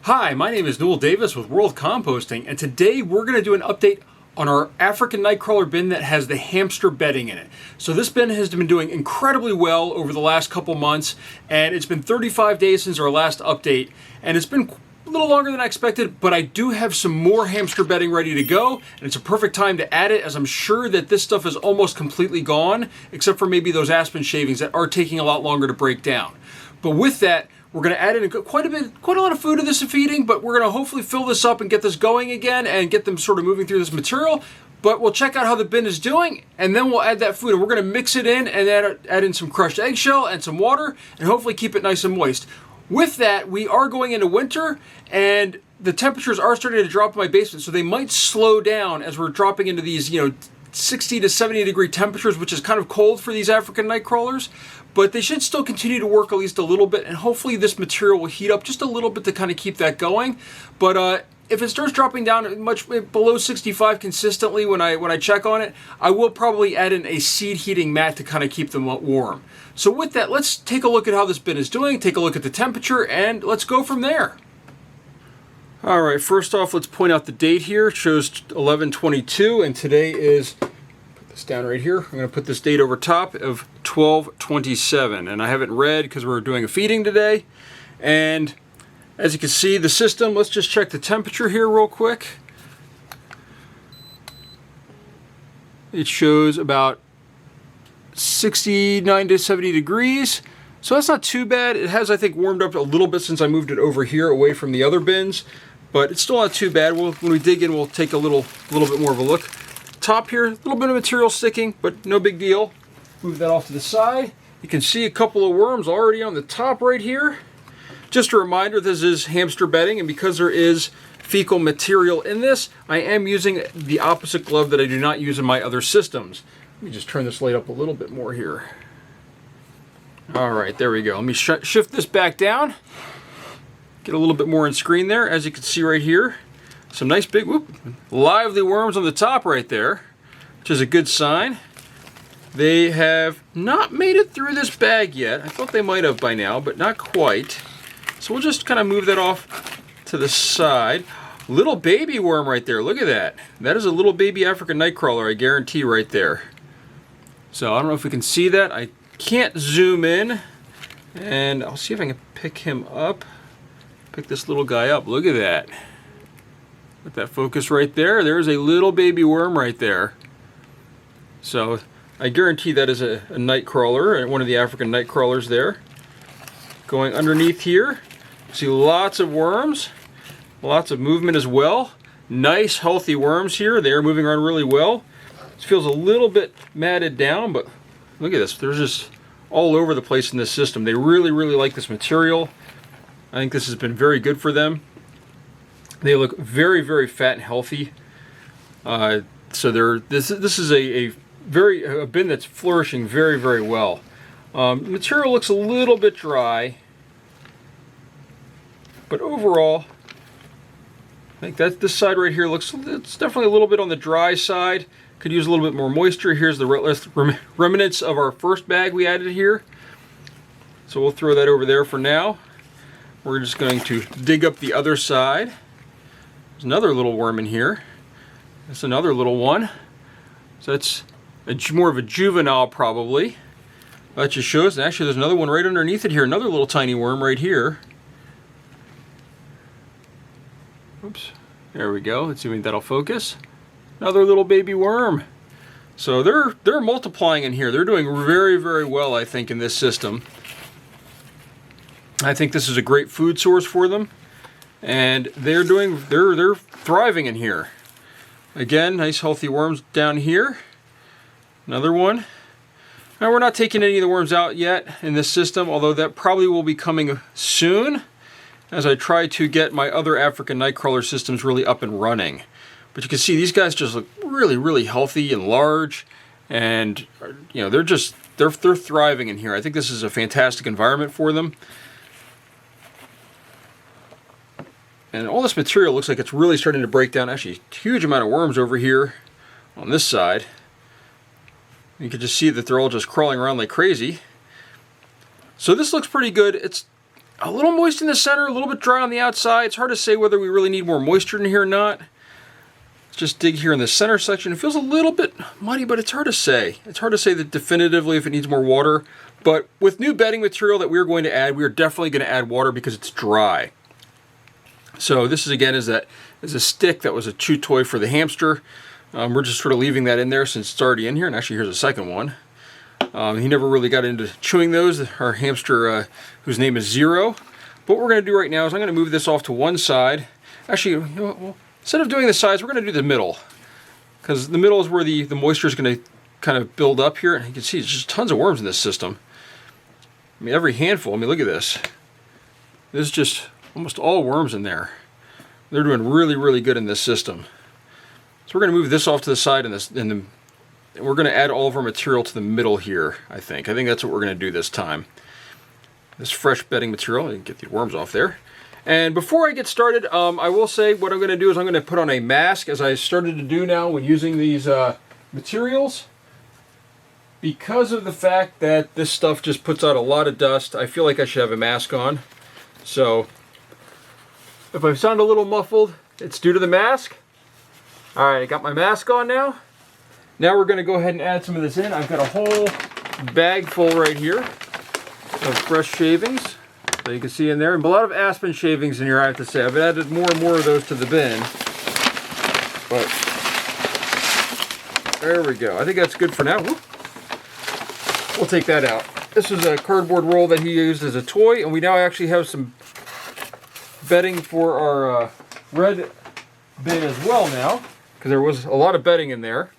Hi, my name is Newell Davis with World Composting, and today we're going to do an update on our African nightcrawler bin that has the hamster bedding in it. So this bin has been doing incredibly well over the last couple months, and it's been 35 days since our last update, and it's been a little longer than I expected, but I do have some more hamster bedding ready to go, and it's a perfect time to add it, as I'm sure that this stuff is almost completely gone, except for maybe those aspen shavings that are taking a lot longer to break down. But with that, we're going to add in quite a lot of food to this feeding, but we're going to hopefully fill this up and get this going again and get them sort of moving through this material. But we'll check out how the bin is doing, and then we'll add that food. And we're going to mix it in and add in some crushed eggshell and some water, and hopefully keep it nice and moist. With that, we are going into winter, and the temperatures are starting to drop in my basement, so they might slow down as we're dropping into these, 60 to 70 degree temperatures, which is kind of cold for these African night crawlers. But they should still continue to work at least a little bit, and hopefully this material will heat up just a little bit to kind of keep that going. But if it starts dropping down much below 65 consistently when I check on it, I will probably add in a seed heating mat to kind of keep them warm. So with that, let's take a look at how this bin is doing, take a look at the temperature, and let's go from there. All right, first off, let's point out the date here. It shows 11/22, and today is, put this down right here, I'm going to put this date over top of 12/27, and I have it red because we're doing a feeding today. And as you can see, the system, let's just check the temperature here real quick. It shows about 69 to 70 degrees. So that's not too bad. It has, I think, warmed up a little bit since I moved it over here away from the other bins, but it's still not too bad. When we dig in, we'll take a little bit more of a look. Top here, a little bit of material sticking, but no big deal. Move that off to the side. You can see a couple of worms already on the top right here. Just a reminder, this is hamster bedding, and because there is fecal material in this, I am using the opposite glove that I do not use in my other systems. Let me just turn this light up a little bit more here. All right, there we go. Let me shift this back down. Get a little bit more on screen there. As you can see right here, some nice big, lively worms on the top right there, which is a good sign. They have not made it through this bag yet. I thought they might have by now, but not quite. So we'll just kind of move that off to the side. Little baby worm right there. Look at that. That is a little baby African nightcrawler, I guarantee, right there. So I don't know if we can see that. I can't zoom in, and I'll see if I can pick him up. Pick this little guy up. Look at that. With that focus right there, there's a little baby worm right there. So I guarantee that is a night crawler, one of the African night crawlers there. Going underneath here, see lots of worms, lots of movement as well. Nice healthy worms here. They are moving around really well. This feels a little bit matted down, but look at this. They're just all over the place in this system. They really, really like this material. I think this has been very good for them. They look very, very fat and healthy. So this is a bin that's flourishing very, very well. Material looks a little bit dry, but overall, I think that this side right here it's definitely a little bit on the dry side. Could use a little bit more moisture. Here's the remnants of our first bag we added here. So we'll throw that over there for now. We're just going to dig up the other side. There's another little worm in here. That's another little one. So that's more of a juvenile probably. That just shows, and actually there's another one right underneath it here. Another little tiny worm right here. Oops. There we go. Let's see if that'll focus. Another little baby worm. So they're multiplying in here. They're doing very, very well, I think, in this system. I think this is a great food source for them, and they're thriving in here. Again, nice healthy worms down here. Another one. Now we're not taking any of the worms out yet in this system, although that probably will be coming soon as I try to get my other African nightcrawler systems really up and running. But you can see these guys just look really, really healthy and large, and they're thriving in here. I think this is a fantastic environment for them. And all this material looks like it's really starting to break down. Actually, a huge amount of worms over here on this side. You can just see that they're all just crawling around like crazy. So this looks pretty good. It's a little moist in the center, a little bit dry on the outside. It's hard to say whether we really need more moisture in here or not. Let's just dig here in the center section. It feels a little bit muddy, but it's hard to say. It's hard to say that definitively if it needs more water. But with new bedding material that we're going to add, we are definitely going to add water because it's dry. So this is, again, is a stick that was a chew toy for the hamster. We're just sort of leaving that in there since it's already in here. And actually, here's a second one. He never really got into chewing those, our hamster whose name is Zero. But what we're going to do right now is I'm going to move this off to one side. Actually, you know what, well, instead of doing the sides, we're going to do the middle. Because the middle is where the moisture is going to kind of build up here. And you can see there's just tons of worms in this system. I mean, every handful. I mean, look at this. This is just almost all worms in there. They're doing really, really good in this system. So we're going to move this off to the side and we're going to add all of our material to the middle here, I think. I think that's what we're going to do this time. This fresh bedding material, and get the worms off there. And before I get started, I will say what I'm going to do is I'm going to put on a mask, as I started to do now when using these materials. Because of the fact that this stuff just puts out a lot of dust, I feel like I should have a mask on. So, if I sound a little muffled, it's due to the mask. Alright, I got my mask on now. Now we're going to go ahead and add some of this in. I've got a whole bag full right here of fresh shavings that you can see in there. And a lot of aspen shavings in here, I have to say. I've added more and more of those to the bin. But there we go. I think that's good for now. Whoop. We'll take that out. This is a cardboard roll that he used as a toy, and we now actually have some bedding for our red bin as well now, because there was a lot of bedding in there.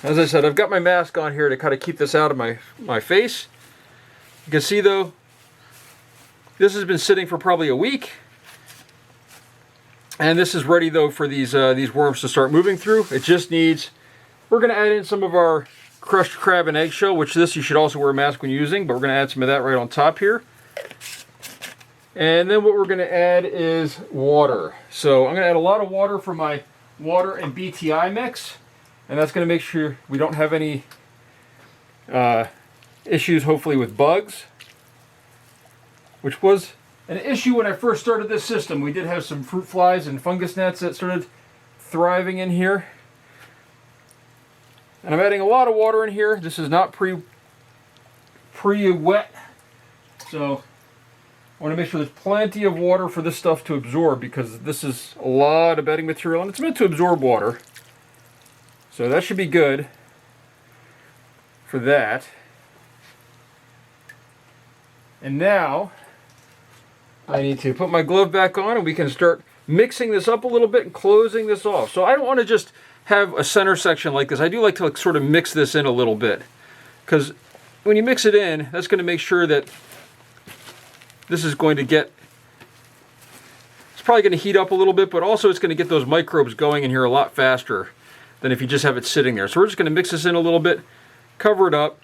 As I said, I've got my mask on here to kind of keep this out of my face. You can see though, this has been sitting for probably a week. And this is ready though for these worms to start moving through. It just needs, we're going to add in some of our crushed crab and eggshell, which this you should also wear a mask when using, but we're going to add some of that right on top here. And then what we're going to add is water. So I'm going to add a lot of water for my water and BTI mix. And that's going to make sure we don't have any issues, hopefully, with bugs. Which was an issue when I first started this system. We did have some fruit flies and fungus gnats that started thriving in here. And I'm adding a lot of water in here. This is not pre-wet. So I want to make sure there's plenty of water for this stuff to absorb, because this is a lot of bedding material and it's meant to absorb water. So that should be good for that. And now I need to put my glove back on and we can start mixing this up a little bit and closing this off. So I don't want to just have a center section like this. I do like to sort of mix this in a little bit, because when you mix it in, that's going to make sure that this is going to get, it's probably going to heat up a little bit, but also it's going to get those microbes going in here a lot faster than if you just have it sitting there. So we're just going to mix this in a little bit, cover it up.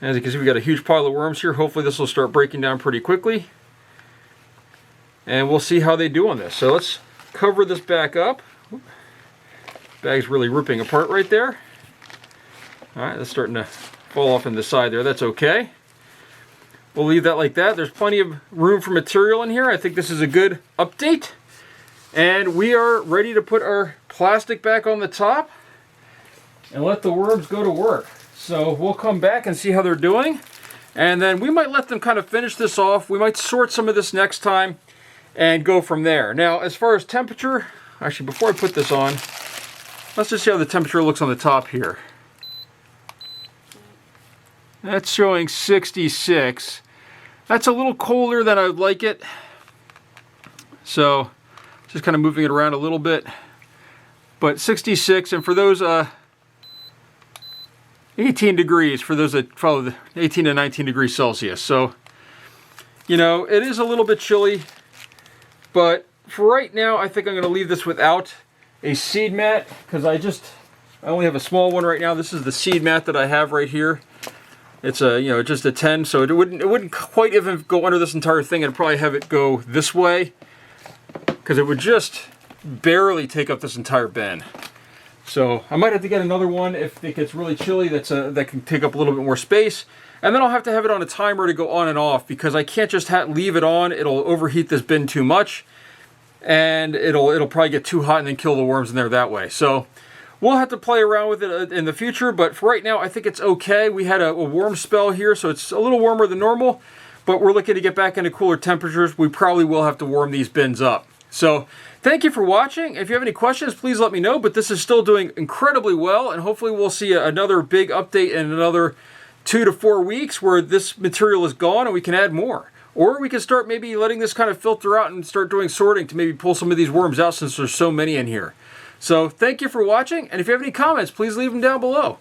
As you can see, we've got a huge pile of worms here. Hopefully this will start breaking down pretty quickly. And we'll see how they do on this. So let's cover this back up. Bag's really ripping apart right there. Alright, that's starting to fall off in the side there. That's okay. We'll leave that like that. There's plenty of room for material in here. I think this is a good update. And we are ready to put our plastic back on the top and let the worms go to work. So we'll come back and see how they're doing. And then we might let them kind of finish this off. We might sort some of this next time and go from there. Now, as far as temperature, actually before I put this on, let's just see how the temperature looks on the top here. That's showing 66. That's a little colder than I would like it. So just kind of moving it around a little bit. But 66, and for those 18 degrees, for those that follow the 18 to 19 degrees Celsius. So, you know, it is a little bit chilly, but for right now, I think I'm going to leave this without a seed mat, because I only have a small one right now. This is the seed mat that I have right here. It's a, you know, just a 10, so it wouldn't quite even go under this entire thing. I'd probably have it go this way, because it would just barely take up this entire bin. So I might have to get another one if it gets really chilly that can take up a little bit more space. And then I'll have to have it on a timer to go on and off, because I can't just leave it on. It'll overheat this bin too much, and it'll probably get too hot and then kill the worms in there that way. So we'll have to play around with it in the future, but for right now I think it's okay. We had a warm spell here, so it's a little warmer than normal, but we're looking to get back into cooler temperatures. We probably will have to warm these bins up. So thank you for watching. If you have any questions, please let me know, but this is still doing incredibly well, and hopefully we'll see another big update in another 2 to 4 weeks where this material is gone and we can add more. Or we can start maybe letting this kind of filter out and start doing sorting to maybe pull some of these worms out, since there's so many in here. So thank you for watching, and if you have any comments, please leave them down below.